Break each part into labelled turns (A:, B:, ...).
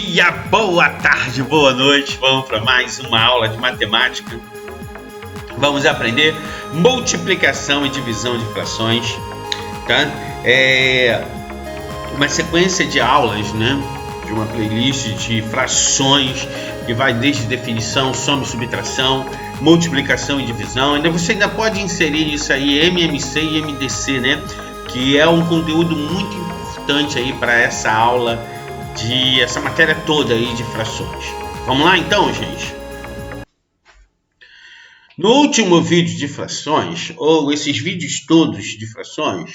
A: dia, boa tarde, boa noite. Vamos para mais uma aula de matemática. Vamos aprender multiplicação e divisão de frações, tá? Uma sequência de aulas, né? De uma playlist de frações que vai desde definição, soma e subtração, multiplicação e divisão. Você ainda pode inserir isso aí, MMC e MDC, né? Que é um conteúdo muito importante aí para essa aula, essa matéria toda aí de frações. Vamos lá então, gente? No último vídeo de frações, ou esses vídeos todos de frações,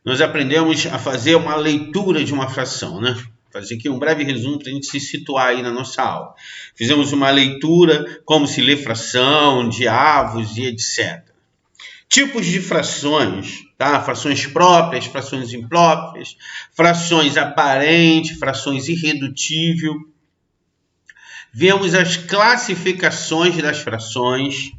A: nós aprendemos a fazer uma leitura de uma fração, né? Fazer aqui um breve resumo para a gente se situar aí na nossa aula. Fizemos uma leitura, como se lê fração, de avos e etc. Tipos de frações, tá? Frações próprias, frações impróprias, frações aparentes, frações irredutível. Vemos as classificações das frações,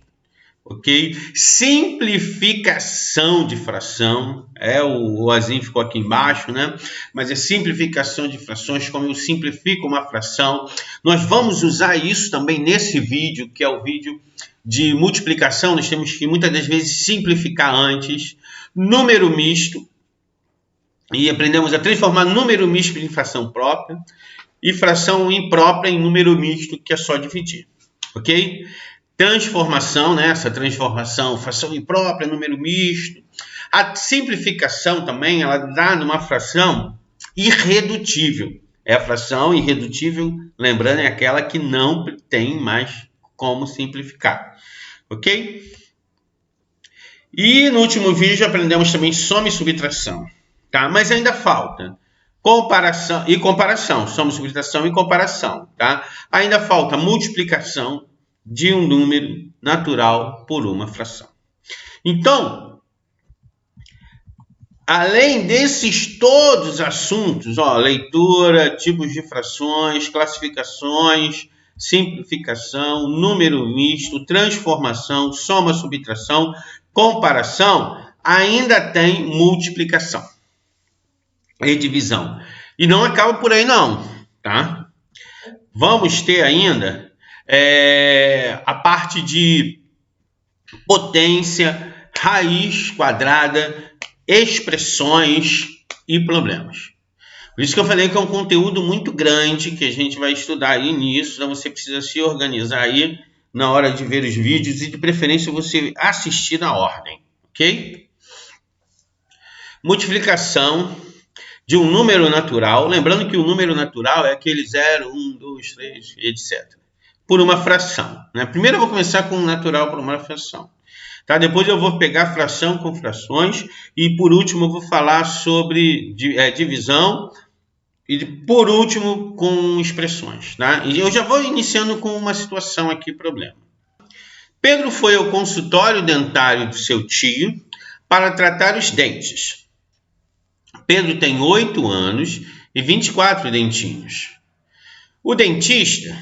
A: ok? Simplificação de fração, o azinho ficou aqui embaixo, né? Mas é simplificação de frações, como eu simplifico uma fração. Nós vamos usar isso também nesse vídeo, que é o vídeo de multiplicação. Nós temos que muitas das vezes simplificar antes. Número misto, e aprendemos a transformar número misto em fração própria, e fração imprópria em número misto, que é só dividir, ok? Transformação, né? Essa transformação, fração imprópria, número misto. A simplificação também, ela dá numa fração irredutível. É a fração irredutível, lembrando, é aquela que não tem mais como simplificar, ok? E no último vídeo aprendemos também soma e subtração, tá? Mas ainda falta comparação e comparação, soma, subtração e comparação, tá? Ainda falta multiplicação de um número natural por uma fração. Então, além desses todos assuntos, leitura, tipos de frações, classificações, simplificação, número misto, transformação, soma, subtração, comparação, ainda tem multiplicação e divisão. E não acaba por aí não, tá? Vamos ter ainda a parte de potência, raiz quadrada, expressões e problemas. Por isso que eu falei que é um conteúdo muito grande que a gente vai estudar aí nisso, então você precisa se organizar aí na hora de ver os vídeos e de preferência você assistir na ordem, ok? Multiplicação de um número natural, lembrando que o número natural é aquele 0, 1, 2, 3, etc. Por uma fração, né? Primeiro eu vou começar com o natural por uma fração, tá? Depois eu vou pegar fração com frações e por último eu vou falar sobre divisão e por último com expressões, tá? E eu já vou iniciando com uma situação aqui, problema. Pedro foi ao consultório dentário do seu tio para tratar os dentes. Pedro tem 8 anos e 24 dentinhos. O dentista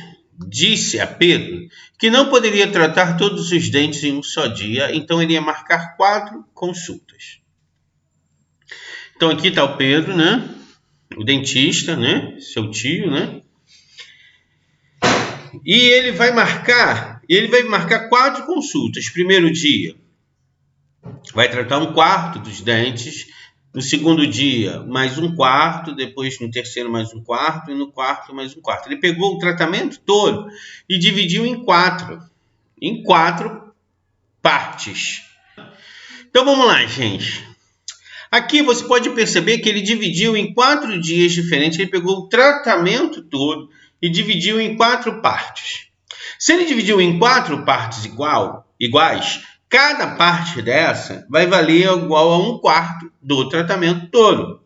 A: disse a Pedro que não poderia tratar todos os dentes em um só dia, então iria marcar 4 consultas. Então aqui está o Pedro, né? O dentista, né? Seu tio, né? E ele vai marcar 4 consultas. Primeiro dia vai tratar 1/4 dos dentes. No segundo dia, mais 1/4, depois no terceiro mais 1/4 e no quarto mais 1/4. Ele pegou o tratamento todo e dividiu em 4 partes. Então vamos lá, gente. Aqui você pode perceber que ele dividiu em 4 dias diferentes. Ele pegou o tratamento todo e dividiu em 4 partes. Se ele dividiu em 4 partes iguais, cada parte dessa vai valer igual a 1/4 do tratamento todo.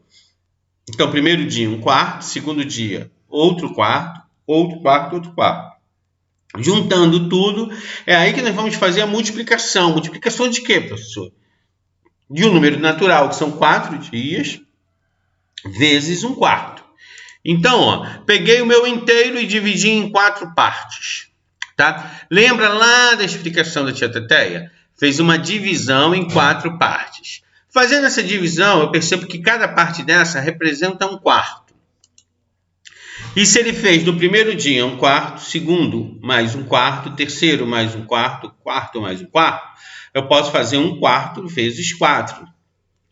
A: Então, primeiro dia, 1/4. Segundo dia, outro quarto, outro quarto, outro quarto. Juntando tudo, é aí que nós vamos fazer a multiplicação. Multiplicação de quê, professor? De um número natural, que são 4 dias, vezes 1/4. Então, peguei o meu inteiro e dividi em 4 partes. Tá? Lembra lá da explicação da tia Teteia? Fez uma divisão em 4 partes. Fazendo essa divisão, eu percebo que cada parte dessa representa 1/4. E se ele fez no primeiro dia 1/4, segundo mais 1/4, terceiro mais 1/4, quarto mais 1/4, eu posso fazer 1/4 vezes 4,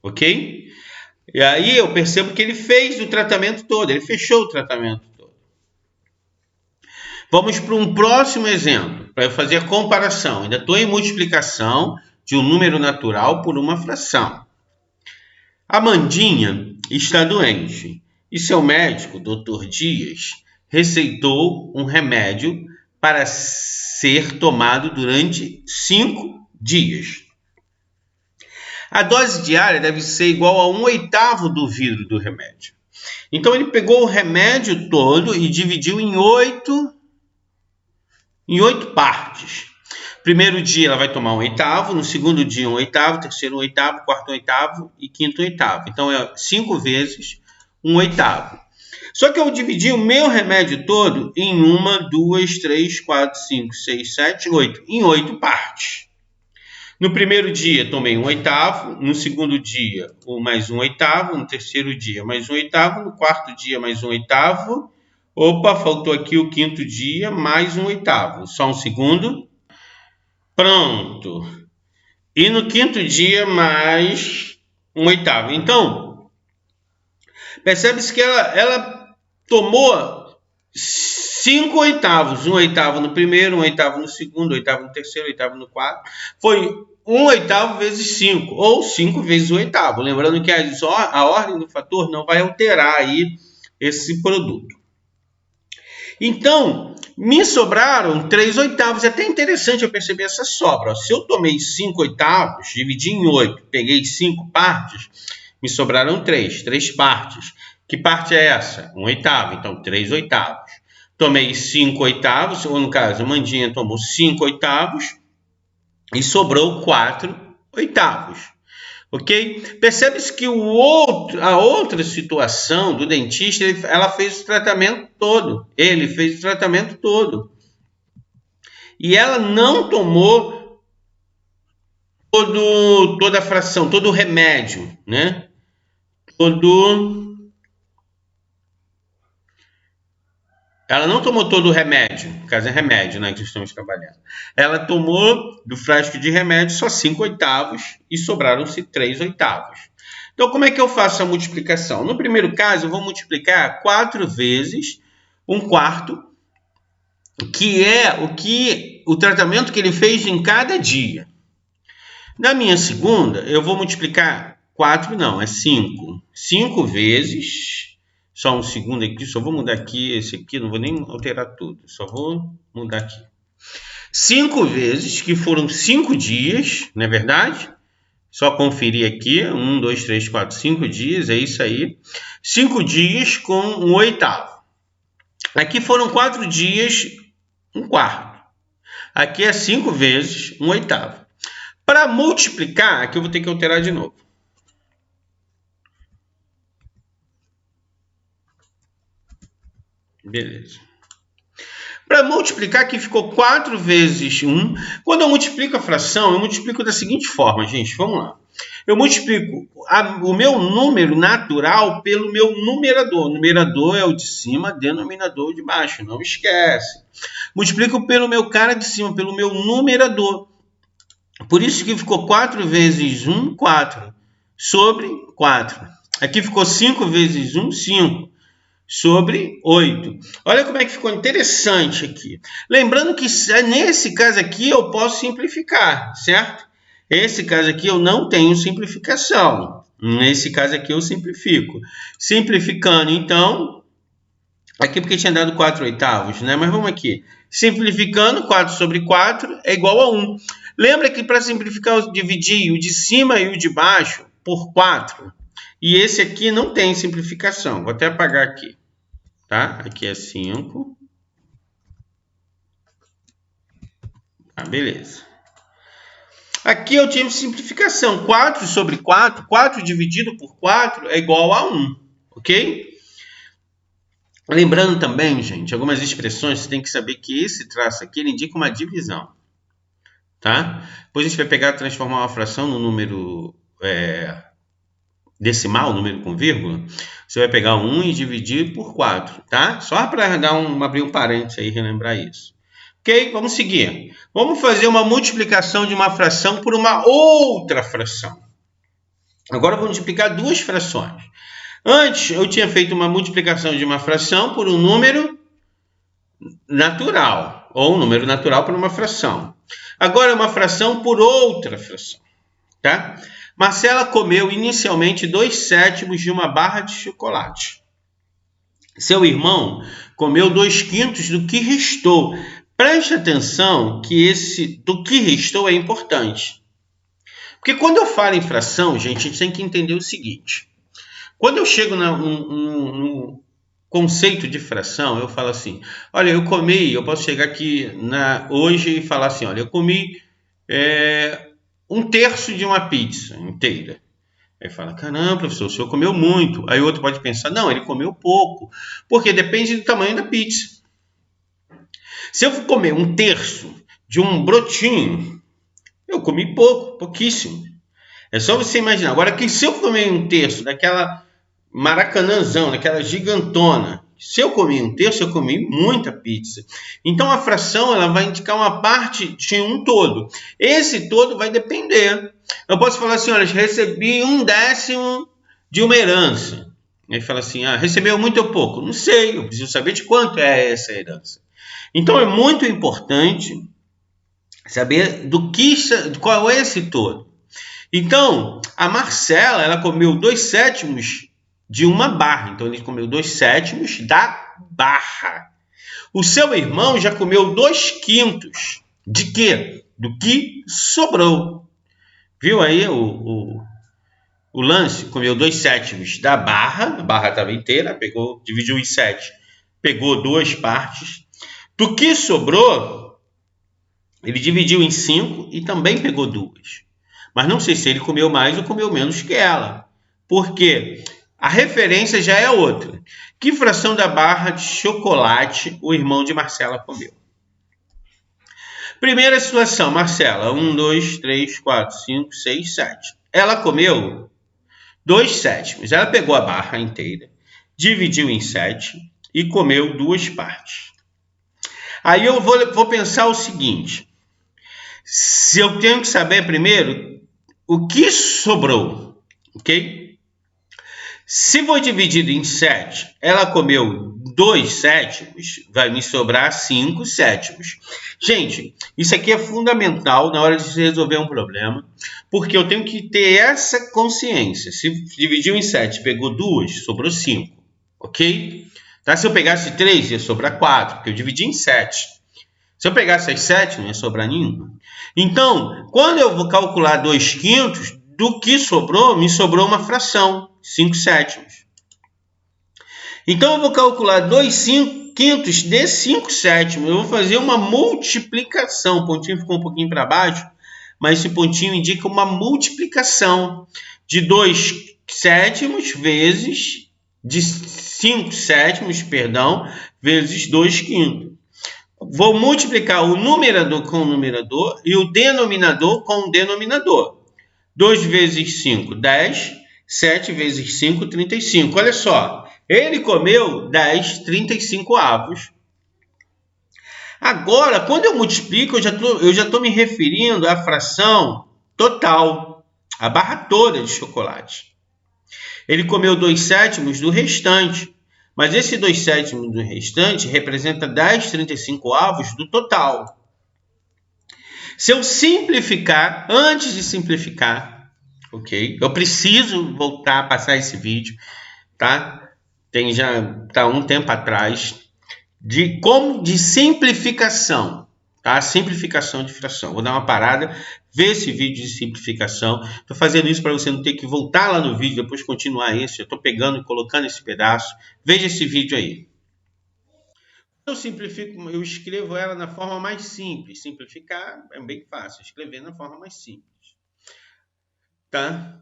A: ok? E aí eu percebo que ele fez o tratamento todo, ele fechou o tratamento todo. Vamos para um próximo exemplo, para eu fazer a comparação. Ainda estou em multiplicação de um número natural por uma fração. A Mandinha está doente e seu médico, Dr. Dias, receitou um remédio para ser tomado durante 5 dias. A dose diária deve ser igual a 1/8 do vidro do remédio. Então ele pegou o remédio todo e dividiu em 8 partes. Primeiro dia ela vai tomar 1/8, no segundo dia 1/8, terceiro 1/8, quarto 1/8 e quinto 1/8. Então é 5 vezes 1/8. Só que eu dividi o meu remédio todo em 1, 2, 3, 4, 5, 6, 7, 8. Em 8 partes. No primeiro dia tomei 1/8, no segundo dia mais 1/8, no terceiro dia mais 1/8, no quarto dia mais 1/8. Opa, faltou aqui o quinto dia mais 1/8. Só um segundo. Pronto. E no quinto dia mais 1/8. Então, percebe-se que ela tomou 5/8, 1/8 no primeiro, 1/8 no segundo, 1/8 no terceiro, 1/8 no quarto. Foi 1/8 vezes 5, ou 5 vezes 1/8. Lembrando que a ordem do fator não vai alterar aí esse produto. Então, me sobraram 3/8. É até interessante eu perceber essa sobra. Se eu tomei 5/8, dividi em 8, peguei 5 partes, me sobraram 3 partes. Que parte é essa? 1/8, então 3/8. Tomei 5/8, ou no caso, a Mandinha tomou 5/8 e sobrou 4/8. Ok? Percebe-se que a outra situação do dentista, ela fez o tratamento todo. Ele fez o tratamento todo. E ela não tomou toda a fração, todo o remédio, né? Ela não tomou todo o remédio, no caso é remédio, né, que estamos trabalhando. Ela tomou do frasco de remédio só 5/8 e sobraram-se 3/8. Então, como é que eu faço a multiplicação? No primeiro caso, eu vou multiplicar 4 vezes 1/4, que é o tratamento que ele fez em cada dia. Na minha segunda, eu vou multiplicar 4, não, é 5. 5 vezes... Só um segundo aqui, só vou mudar aqui esse aqui, não vou nem alterar tudo, só vou mudar aqui. 5 vezes, que foram 5 dias, não é verdade? Só conferir aqui, 1, 2, 3, 4, 5 dias, é isso aí. 5 dias com 1/8. Aqui foram 4 dias, 1/4. Aqui é 5 vezes 1/8. Para multiplicar, aqui eu vou ter que alterar de novo. Beleza. Para multiplicar, aqui ficou 4 vezes 1. Quando eu multiplico a fração, eu multiplico da seguinte forma, gente. Vamos lá. Eu multiplico o meu número natural pelo meu numerador. O numerador é o de cima, denominador de baixo. Não esquece. Multiplico pelo meu cara de cima, pelo meu numerador. Por isso que ficou 4 vezes 1, 4. Sobre 4. Aqui ficou 5 vezes 1, 5. Sobre 8. Olha como é que ficou interessante aqui. Lembrando que nesse caso aqui eu posso simplificar, certo? Esse caso aqui eu não tenho simplificação. Nesse caso aqui eu simplifico. Simplificando, então, aqui porque tinha dado 4/8, né? Mas vamos aqui. Simplificando, 4 sobre 4 é igual a 1. Lembra que para simplificar eu dividi o de cima e o de baixo por 4. E esse aqui não tem simplificação. Vou até apagar aqui. Tá? Aqui é 5. Beleza. Aqui eu tive simplificação. 4 sobre 4. 4 dividido por 4 é igual a 1. Ok? Lembrando também, gente, algumas expressões você tem que saber que esse traço aqui ele indica uma divisão. Tá? Depois a gente vai pegar e transformar uma fração no número... decimal, número com vírgula, você vai pegar 1 e dividir por 4, tá? Só para abrir um parênteses aí e relembrar isso. Ok? Vamos seguir. Vamos fazer uma multiplicação de uma fração por uma outra fração. Agora vamos multiplicar duas frações. Antes, eu tinha feito uma multiplicação de uma fração por um número natural, ou um número natural por uma fração. Agora é uma fração por outra fração, tá? Marcela comeu inicialmente 2/7 de uma barra de chocolate. Seu irmão comeu 2/5 do que restou. Preste atenção que esse do que restou é importante. Porque quando eu falo em fração, gente, a gente tem que entender o seguinte. Quando eu chego no conceito de fração, eu falo assim, olha, eu posso chegar aqui hoje e falar assim, olha, eu comi 1/3 de uma pizza inteira. Aí fala, caramba, professor, o senhor comeu muito. Aí o outro pode pensar, não, ele comeu pouco, porque depende do tamanho da pizza. Se eu for comer 1/3 de um brotinho, eu comi pouquíssimo. É só você imaginar. Agora, que se eu comer 1/3 daquela maracanãzão, daquela gigantona, se eu comi 1/3, eu comi muita pizza. Então, a fração ela vai indicar uma parte de um todo. Esse todo vai depender. Eu posso falar assim, olha, recebi 1/10 de uma herança. Aí fala assim, recebeu muito ou pouco? Não sei, eu preciso saber de quanto é essa herança. Então, é muito importante saber qual é esse todo. Então, a Marcela, ela comeu 2/7 de uma barra. Então, ele comeu 2/7 da barra. O seu irmão já comeu 2/5 de quê? Do que sobrou. Viu aí o lance? Comeu 2/7 da barra. A barra estava inteira, dividiu em 7. Pegou 2 partes. Do que sobrou, ele dividiu em 5 e também pegou 2. Mas não sei se ele comeu mais ou comeu menos que ela. Por quê? A referência já é outra. Que fração da barra de chocolate o irmão de Marcela comeu? Primeira situação, Marcela. 1, 2, 3, 4, 5, 6, 7. Ela comeu 2/7. Ela pegou a barra inteira, dividiu em 7 e comeu 2 partes. Aí eu vou pensar o seguinte. Se eu tenho que saber primeiro o que sobrou, ok? Se for dividido em 7, ela comeu 2/7, vai me sobrar 5/7. Gente, isso aqui é fundamental na hora de se resolver um problema, porque eu tenho que ter essa consciência. Se dividiu em 7, pegou 2, sobrou 5, ok? Tá? Se eu pegasse 3, ia sobrar 4, porque eu dividi em 7. Se eu pegasse as 7, não ia sobrar nenhuma. Então, quando eu vou calcular 2/5, do que sobrou, me sobrou uma fração, 5/7. Então, eu vou calcular 2/5 de 5/7. Eu vou fazer uma multiplicação. O pontinho ficou um pouquinho para baixo, mas esse pontinho indica uma multiplicação de 2/7 vezes, de 5/7, vezes 2/5. Vou multiplicar o numerador com o numerador e o denominador com o denominador. 2 vezes 5, 10. 7 vezes 5, 35. Olha só, ele comeu 10/35. Agora, quando eu multiplico, eu já estou me referindo à fração total, a barra toda de chocolate. Ele comeu 2/7 do restante. Mas esse 2/7 do restante representa 10/35 do total. Se eu simplificar, antes de simplificar, ok? Eu preciso voltar a passar esse vídeo, tá? Tá um tempo atrás, de simplificação, tá? Simplificação de fração. Vou dar uma parada, ver esse vídeo de simplificação. Estou fazendo isso para você não ter que voltar lá no vídeo, depois continuar esse. Eu estou pegando e colocando esse pedaço. Veja esse vídeo aí. Eu simplifico, eu escrevo ela na forma mais simples. Simplificar é bem fácil, escrever na forma mais simples. Tá?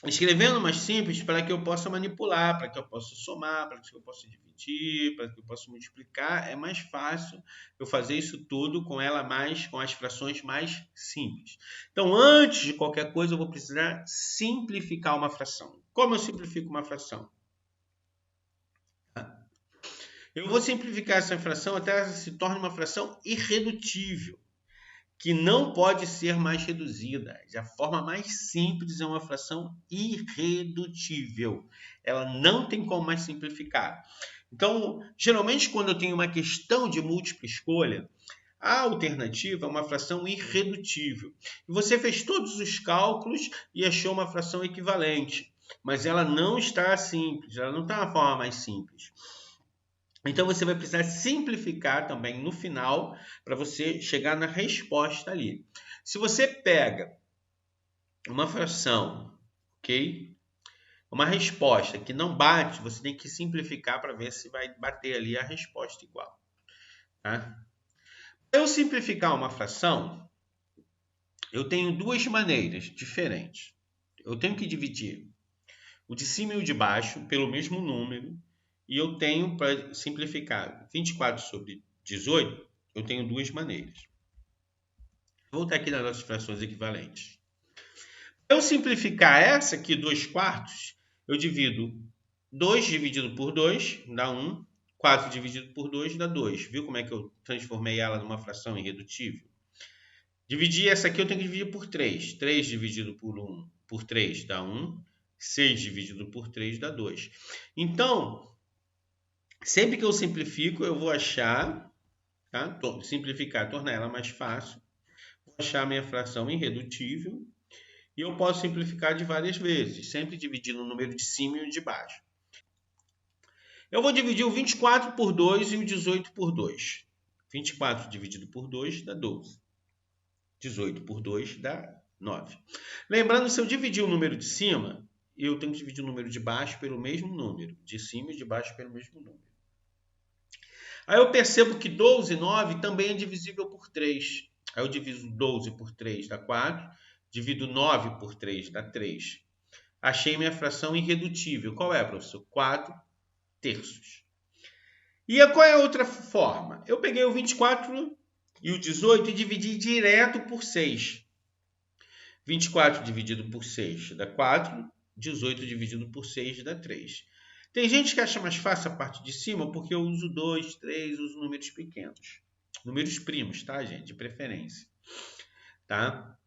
A: escrevendo mais simples para que eu possa manipular, para que eu possa somar, para que eu possa dividir, para que eu possa multiplicar. É mais fácil eu fazer isso tudo com as frações mais simples. Então, antes de qualquer coisa, eu vou precisar simplificar uma fração. Como eu simplifico uma fração? Eu vou simplificar essa fração até ela se torne uma fração irredutível, que não pode ser mais reduzida. A forma mais simples é uma fração irredutível. Ela não tem como mais simplificar. Então, geralmente, quando eu tenho uma questão de múltipla escolha, a alternativa é uma fração irredutível. E você fez todos os cálculos e achou uma fração equivalente, mas ela não está simples, ela não está na forma mais simples. Então, você vai precisar simplificar também no final para você chegar na resposta ali. Se você pega uma fração, ok? Uma resposta que não bate, você tem que simplificar para ver se vai bater ali a resposta igual. Tá? Para eu simplificar uma fração, eu tenho duas maneiras diferentes. Eu tenho que dividir o de cima e o de baixo pelo mesmo número. E eu tenho, para simplificar, 24 sobre 18, eu tenho duas maneiras. Vou voltar aqui nas nossas frações equivalentes. Para eu simplificar essa aqui, 2 quartos, eu divido 2 dividido por 2, dá 1. 4 dividido por 2 dá 2. Viu como é que eu transformei ela numa fração irredutível? Dividir essa aqui eu tenho que dividir por 3. 3 dividido por 3 dá 1. 6 dividido por 3 dá 2. Então, sempre que eu simplifico, eu vou achar, tá? Simplificar, tornar ela mais fácil. Vou achar a minha fração irredutível. E eu posso simplificar de várias vezes, sempre dividindo o número de cima e o de baixo. Eu vou dividir o 24 por 2 e o 18 por 2. 24 dividido por 2 dá 12. 18 por 2 dá 9. Lembrando, se eu dividir o número de cima, eu tenho que dividir o número de baixo pelo mesmo número. De cima e de baixo pelo mesmo número. Aí eu percebo que 12 e 9 também é divisível por 3. Aí eu divido 12 por 3 dá 4. Divido 9 por 3 dá 3. Achei minha fração irredutível. Qual é, professor? 4 terços. E qual é a outra forma? Eu peguei o 24 e o 18 e dividi direto por 6. 24 dividido por 6 dá 4. 18 dividido por 6 dá 3. Tem gente que acha mais fácil a parte de cima porque eu uso 2, 3, uso números pequenos. Números primos, tá, gente? De preferência. Tá?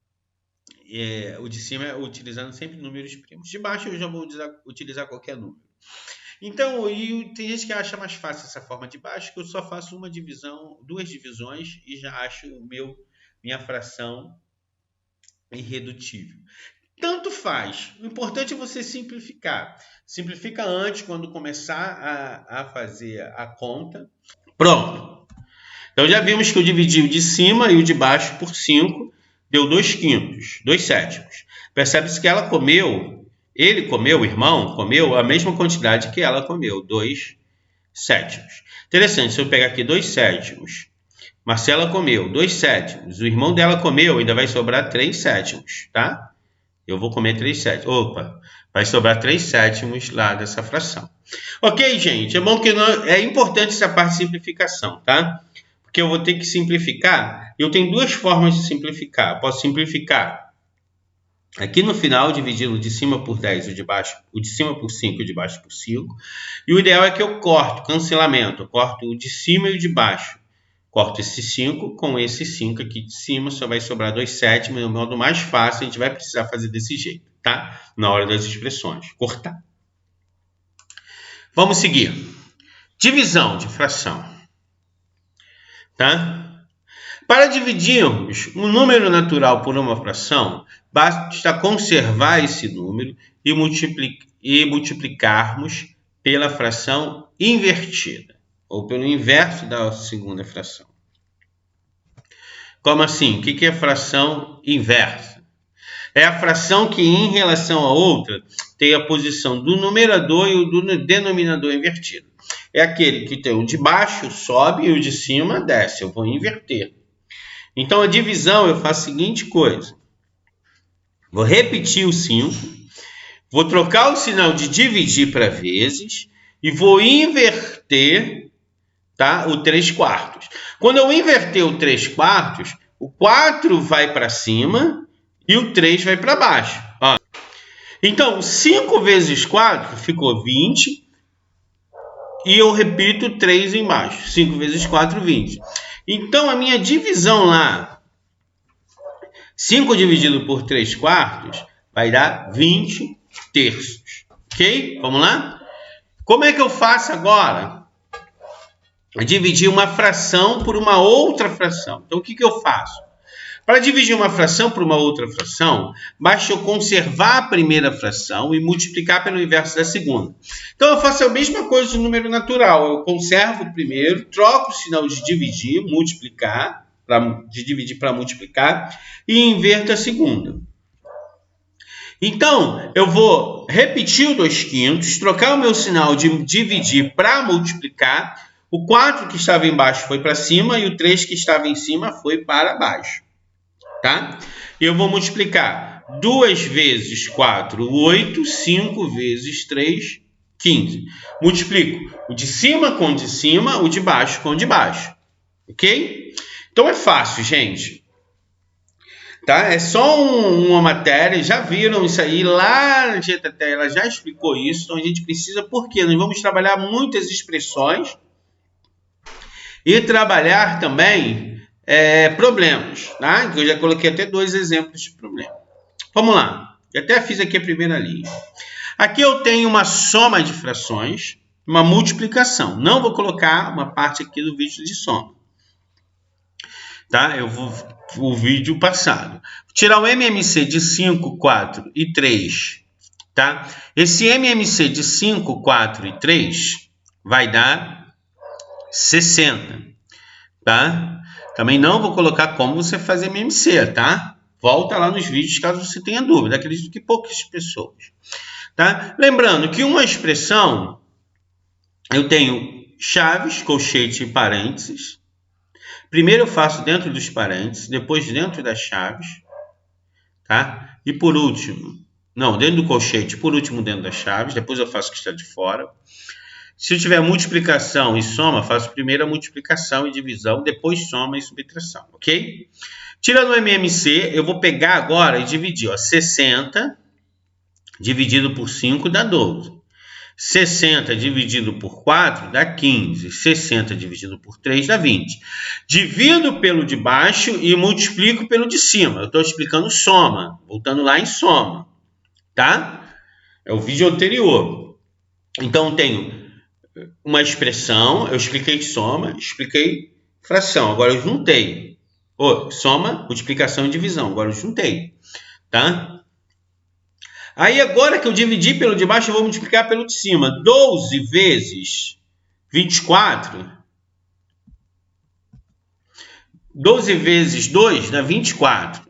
A: O de cima é utilizando sempre números primos. De baixo eu já vou utilizar qualquer número. Então, tem gente que acha mais fácil essa forma de baixo, que eu só faço uma divisão, 2 divisões e já acho minha fração irredutível. Tanto faz. O importante é você simplificar. Simplifica antes, quando começar a fazer a conta. Pronto. Então, já vimos que eu dividi o de cima e o de baixo por 5. Deu 2 quintos, 2 sétimos. Percebe-se que o irmão, comeu a mesma quantidade que ela comeu, 2 sétimos. Interessante, se eu pegar aqui 2 sétimos, Marcela comeu 2 sétimos, o irmão dela comeu, ainda vai sobrar 3 sétimos, tá? Eu vou comer 3 sétimos. Opa, vai sobrar 3 sétimos lá dessa fração. Ok, gente, é bom que é importante essa parte de simplificação, tá? Porque eu vou ter que simplificar. Eu tenho duas formas de simplificar. Eu posso simplificar aqui no final, dividindo o de cima por 10, o de cima por 5 e o de baixo por 5. E o ideal é que eu cancelamento. Eu corto o de cima e o de baixo. Corto esse 5 com esse 5 aqui de cima, só vai sobrar 2 sétimos. No modo mais fácil, a gente vai precisar fazer desse jeito, tá? Na hora das expressões. Cortar. Vamos seguir. Divisão de fração. Tá? Para dividirmos um número natural por uma fração, basta conservar esse número e multiplicarmos pela fração invertida, ou pelo inverso da segunda fração. Como assim? O que é fração inversa? É a fração que, em relação à outra, tem a posição do numerador e o do denominador invertido. É aquele que tem o de baixo sobe e o de cima desce. Eu vou inverter. Então, a divisão, eu faço a seguinte coisa. Vou repetir o 5. Vou trocar o sinal de dividir para vezes e vou inverter, tá, o 3/4. Quando eu inverter o 3/4, o 4 vai para cima e o 3 vai para baixo. Ó. Então, 5 vezes 4 ficou 20. E eu repito 3 embaixo. 5 vezes 4, 20. Então, a minha divisão lá, 5 dividido por 3/4, vai dar 20 terços. Ok? Vamos lá? Como é que eu faço agora? Dividir uma fração por uma outra fração. Então, o que eu faço? Para dividir uma fração por uma outra fração, basta eu conservar a primeira fração e multiplicar pelo inverso da segunda. Então, eu faço a mesma coisa do número natural. Eu conservo o primeiro, troco o sinal de dividir, multiplicar, de dividir para multiplicar, e inverto a segunda. Então, eu vou repetir o 2/5, trocar o meu sinal de dividir para multiplicar. O 4 que estava embaixo foi para cima e o 3 que estava em cima foi para baixo. Tá? Eu vou multiplicar 2 vezes 4, 8, 5 vezes 3, 15. Multiplico o de cima com o de cima, o de baixo com o de baixo. Ok? Então é fácil, gente. Tá? É só uma matéria, já viram isso aí, lá na GTT, ela já explicou isso, então a gente precisa, porque nós vamos trabalhar muitas expressões e trabalhar também problemas, tá? Eu já coloquei até 2 exemplos de problema. Vamos lá. Eu até fiz aqui a primeira linha. Aqui eu tenho uma soma de frações, uma multiplicação. Não vou colocar uma parte aqui do vídeo de soma. Tá? Eu vou o vídeo passado. Vou tirar o MMC de 5, 4 e 3. Tá? Esse MMC de 5, 4 e 3 vai dar 60. Tá? Também não vou colocar como você fazer MMC, tá? Volta lá nos vídeos caso você tenha dúvida. Acredito que poucas pessoas. Tá? Lembrando que uma expressão, eu tenho chaves, colchete e parênteses. Primeiro eu faço dentro dos parênteses, depois dentro das chaves. Tá? E por último, não, dentro do colchete, por último dentro das chaves. Depois eu faço o que está de fora. Se eu tiver multiplicação e soma, faço primeiro a multiplicação e divisão, depois soma e subtração, ok? Tirando o MMC, eu vou pegar agora e dividir. Ó, 60 dividido por 5 dá 12. 60 dividido por 4 dá 15. 60 dividido por 3 dá 20. Divido pelo de baixo e multiplico pelo de cima. Eu estou explicando soma, voltando lá em soma, tá? É o vídeo anterior. Então, tenho uma expressão, eu expliquei soma, expliquei fração, agora eu juntei. Soma, multiplicação e divisão, agora eu juntei, tá? Aí agora que eu dividi pelo de baixo, eu vou multiplicar pelo de cima. 12 vezes 24, 12 vezes 2 dá 24.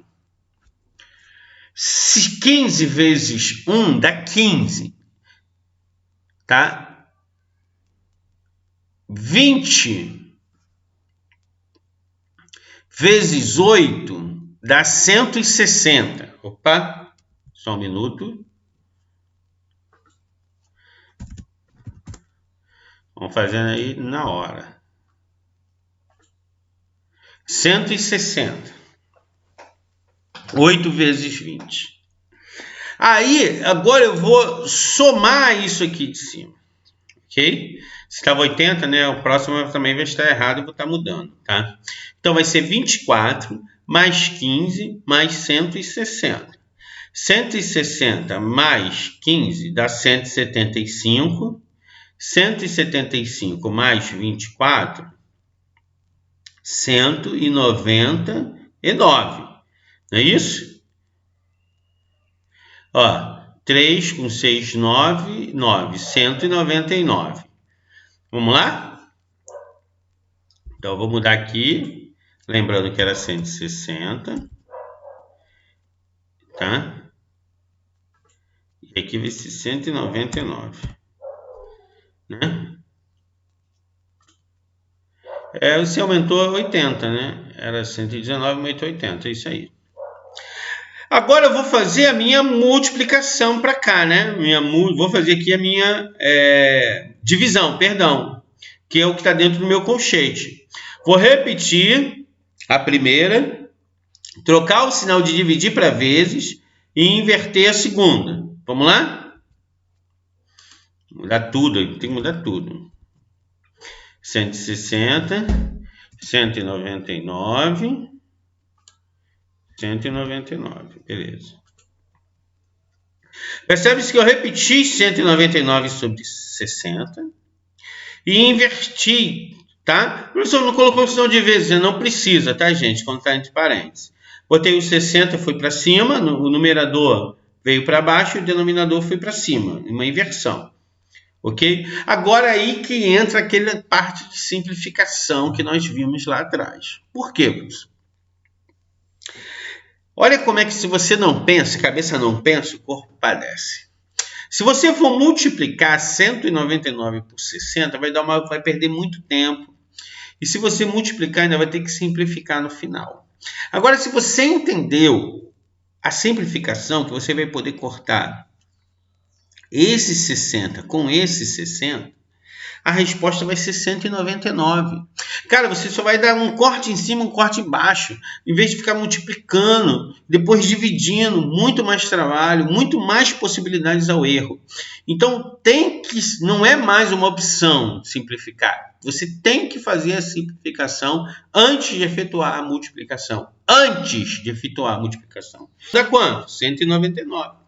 A: 15 vezes 1 dá 15, tá? 20 vezes 8 dá 160. Opa, só um minuto. Vamos fazendo aí na hora. 160. 8 vezes 20. Aí, agora eu vou somar isso aqui de cima. Ok? Se estava 80, né? O próximo também vai estar errado e vou estar mudando, tá? Então, vai ser 24 mais 15 mais 160. 160 mais 15 dá 175. 175 mais 24, 199. Não é isso? Ó, 3 com 6, 9, 9, 199. Vamos lá? Então, eu vou mudar aqui, lembrando que era 160, tá? E aqui vai ser 199, né? Você aumentou 80, né? Era 119, aumentou 80, é isso aí. Agora eu vou fazer a minha multiplicação para cá, né? Vou fazer aqui a minha divisão, perdão, que é o que está dentro do meu colchete. Vou repetir a primeira, trocar o sinal de dividir para vezes e inverter a segunda. Vamos lá? Mudar tudo, tem que mudar tudo. 160, 199, 199, beleza. Percebe-se que eu repeti 199 sobre 60 e inverti, tá? O professor não colocou o sinal de vezes, não precisa, tá, gente? Quando está entre parênteses. Botei o 60, foi para cima, o numerador veio para baixo e o denominador foi para cima, uma inversão. Ok? Agora aí que entra aquela parte de simplificação que nós vimos lá atrás. Por quê, professor? Olha como é que se você não pensa, a cabeça não pensa, o corpo padece. Se você for multiplicar 199 por 60, vai perder muito tempo. E se você multiplicar, ainda vai ter que simplificar no final. Agora, se você entendeu a simplificação, que você vai poder cortar esse 60 com esse 60, a resposta vai ser 199. Cara, você só vai dar um corte em cima, um corte embaixo, em vez de ficar multiplicando, depois dividindo, muito mais trabalho, muito mais possibilidades ao erro. Então, não é mais uma opção simplificar. Você tem que fazer a simplificação antes de efetuar a multiplicação. Antes de efetuar a multiplicação. Dá quanto? 199.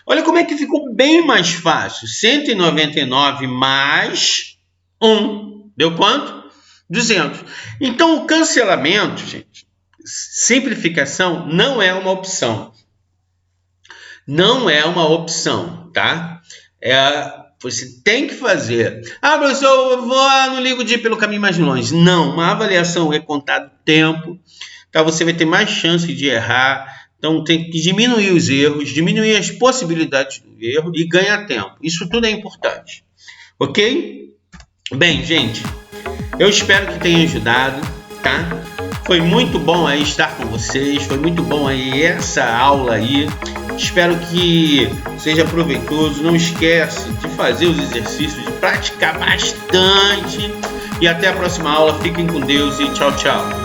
A: Olha como é que ficou bem mais fácil. 199 mais 1. Deu quanto? 200. Então, o cancelamento, gente, simplificação não é uma opção. Não é uma opção, tá? Você tem que fazer. Ah, professor, eu não ligo de ir pelo caminho mais longe. Não, uma avaliação é contado tempo, tá? Você vai ter mais chance de errar. Então, tem que diminuir os erros, diminuir as possibilidades do erro e ganhar tempo. Isso tudo é importante. Ok? Bem, gente, eu espero que tenha ajudado, tá? Foi muito bom aí estar com vocês, foi muito bom aí essa aula aí. Espero que seja proveitoso. Não esquece de fazer os exercícios, de praticar bastante. E até a próxima aula. Fiquem com Deus e tchau, tchau.